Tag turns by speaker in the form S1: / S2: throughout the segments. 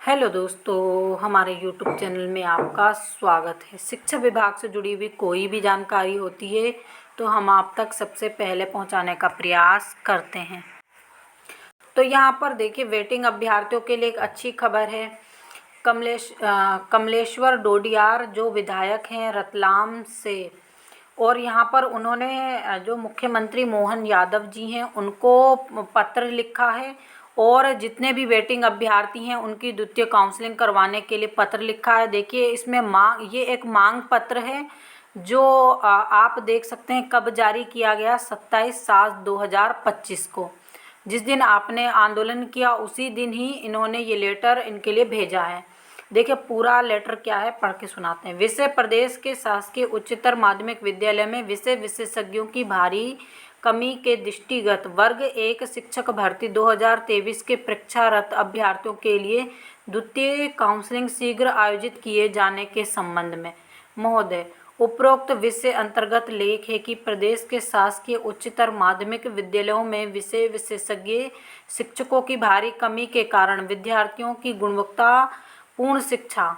S1: Hello दोस्तों, हमारे YouTube channel में आपका स्वागत है। शिक्षा विभाग से जुड़ी हुई कोई भी जानकारी होती है तो हम आप तक सबसे पहले पहुंचाने का प्रयास करते हैं। तो यहाँ पर देखिए, वेटिंग अभ्यर्थियों के लिए एक अच्छी खबर है। कमलेश्वर डोडियार जो विधायक हैं रतलाम से, और यहाँ पर उन्होंने जो मुख्यमंत्री मोहन यादव जी हैं उनको पत्र लिखा है, और जितने भी वेटिंग अभ्यर्थी हैं उनकी द्वितीय काउंसलिंग करवाने के लिए पत्र लिखा है। देखिए, इसमें ये एक मांग पत्र है जो आप देख सकते हैं कब जारी किया गया, 27/7/2025 को। जिस दिन आपने आंदोलन किया उसी दिन ही इन्होंने ये लेटर इनके लिए भेजा है। देखिए पूरा लेटर क्या है, पढ़ के सुनाते हैं। विषय: प्रदेश के शासकीय उच्चतर माध्यमिक विद्यालय में विषय विशेषज्ञों की भारी कमी के दृष्टिगत वर्ग 1 शिक्षक भर्ती 2023 के परीक्षारत अभ्यर्थियों के लिए द्वितीय काउंसलिंग शीघ्र आयोजित किए जाने के संबंध में महोदय, उपरोक्त विषय अंतर्गत लेख है कि प्रदेश के शासकीय उच्चतर माध्यमिक विद्यालयों में विषय विशेषज्ञ शिक्षकों की भारी कमी के कारण विद्यार्थियों की गुणवत्तापूर्ण शिक्षा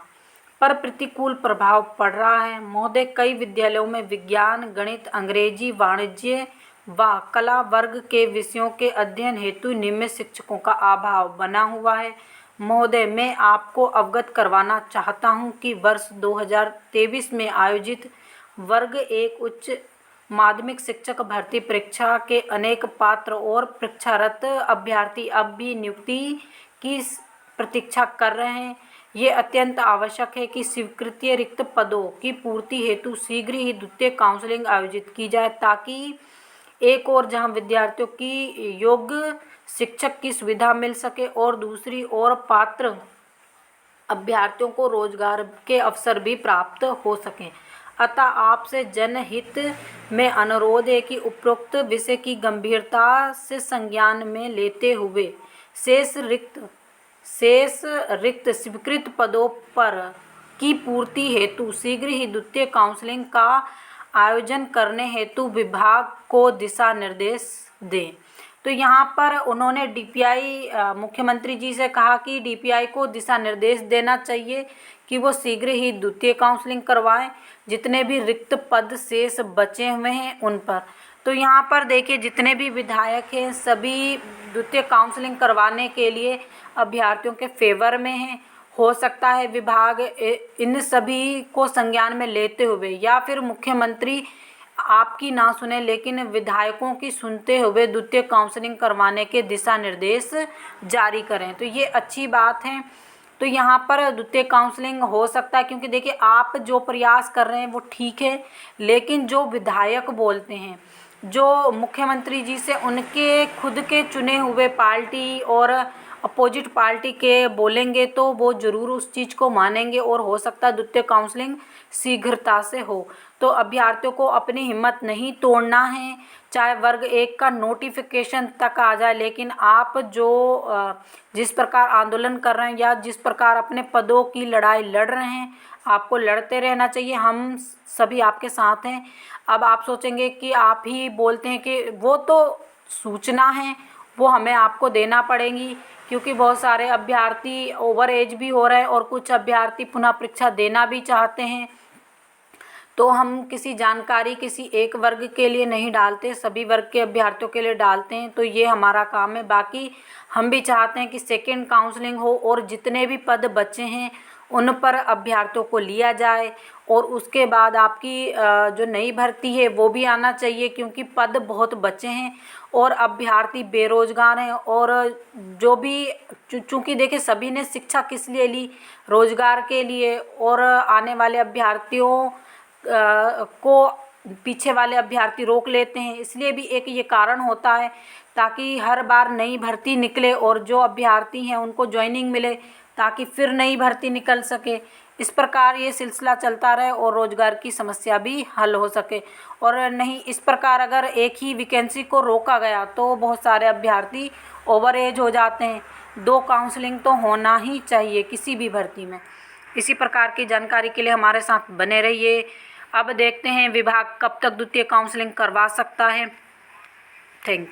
S1: पर प्रतिकूल प्रभाव पड़ रहा है। महोदय, कई विद्यालयों में विज्ञान, गणित, अंग्रेजी, वाणिज्य व कला वर्ग के विषयों के अध्ययन हेतु नियमित शिक्षकों का अभाव बना हुआ है। महोदय, मैं आपको अवगत करवाना चाहता हूं कि वर्ष 2023 में आयोजित वर्ग 1 उच्च माध्यमिक शिक्षक भर्ती परीक्षा के अनेक पात्र और परीक्षारत अभ्यर्थी अब भी नियुक्ति की प्रतीक्षा कर रहे हैं। ये अत्यंत आवश्यक है कि स्वीकृत रिक्त पदों की पूर्ति हेतु शीघ्र ही द्वितीय काउंसलिंग आयोजित की जाए, ताकि एक ओर जहां विद्यार्थियों की योग्य शिक्षक की सुविधा मिल सके और दूसरी ओर पात्र अभ्यर्थियों को रोजगार के अवसर भी प्राप्त हो सकें। अतः आपसे जनहित में अनुरोध है कि उपरोक्त विषय की गंभीरता से संज्ञान में लेते हुए शेष रिक्त स्वीकृत पदों पर की पूर्ति हेतु शीघ्र ही द्वितीय काउंसलिंग का आयोजन करने हेतु विभाग को दिशा निर्देश दें। तो यहाँ पर उन्होंने डीपीआई मुख्यमंत्री जी से कहा कि डीपीआई को दिशा निर्देश देना चाहिए कि वो शीघ्र ही द्वितीय काउंसलिंग करवाएं, जितने भी रिक्त पद शेष बचे हुए हैं उन पर। तो यहाँ पर देखिए, जितने भी विधायक हैं सभी द्वितीय काउंसलिंग करवाने के लिए अभ्यर्थियों के फेवर में हैं। हो सकता है विभाग इन सभी को संज्ञान में लेते हुए या फिर मुख्यमंत्री आपकी ना सुने लेकिन विधायकों की सुनते हुए द्वितीय काउंसलिंग करवाने के दिशा निर्देश जारी करें। तो ये अच्छी बात है। तो यहाँ पर द्वितीय काउंसलिंग हो सकता है, क्योंकि देखिए आप जो प्रयास कर रहे हैं वो ठीक है, लेकिन जो विधायक बोलते हैं, जो मुख्यमंत्री जी से उनके खुद के चुने हुए पार्टी और अपोजिट पार्टी के बोलेंगे तो वो ज़रूर उस चीज़ को मानेंगे और हो सकता है द्वितीय काउंसलिंग शीघ्रता से हो। तो अभ्यर्थियों को अपनी हिम्मत नहीं तोड़ना है, चाहे वर्ग 1 का नोटिफिकेशन तक आ जाए, लेकिन आप जो जिस प्रकार आंदोलन कर रहे हैं या जिस प्रकार अपने पदों की लड़ाई लड़ रहे हैं, आपको लड़ते रहना चाहिए। हम सभी आपके साथ हैं। अब आप सोचेंगे कि आप ही बोलते हैं कि वो तो सूचना है, वो हमें आपको देना पड़ेगी, क्योंकि बहुत सारे अभ्यर्थी ओवर एज भी हो रहे हैं और कुछ अभ्यर्थी पुनः परीक्षा देना भी चाहते हैं। तो हम किसी जानकारी किसी एक वर्ग के लिए नहीं डालते, सभी वर्ग के अभ्यर्थियों के लिए डालते हैं। तो ये हमारा काम है। बाकी हम भी चाहते हैं कि सेकेंड काउंसलिंग हो और जितने भी पद बचे हैं उन पर अभ्यर्थियों को लिया जाए, और उसके बाद आपकी जो नई भर्ती है वो भी आना चाहिए, क्योंकि पद बहुत बचे हैं और अभ्यर्थी बेरोजगार हैं। और जो भी चूँकि देखिए सभी ने शिक्षा किस लिए ली, रोजगार के लिए, और आने वाले अभ्यर्थियों को पीछे वाले अभ्यर्थी रोक लेते हैं, इसलिए भी एक ये कारण होता है, ताकि हर बार नई भर्ती निकले और जो अभ्यर्थी हैं उनको ज्वाइनिंग मिले, ताकि फिर नई भर्ती निकल सके। इस प्रकार ये सिलसिला चलता रहे और रोजगार की समस्या भी हल हो सके। और नहीं, इस प्रकार अगर एक ही वैकेंसी को रोका गया तो बहुत सारे अभ्यर्थी ओवर एज हो जाते हैं। 2 काउंसलिंग तो होना ही चाहिए किसी भी भर्ती में। इसी प्रकार की जानकारी के लिए हमारे साथ बने रहिए। अब देखते हैं विभाग कब तक द्वितीय काउंसलिंग करवा सकता है। Thank you.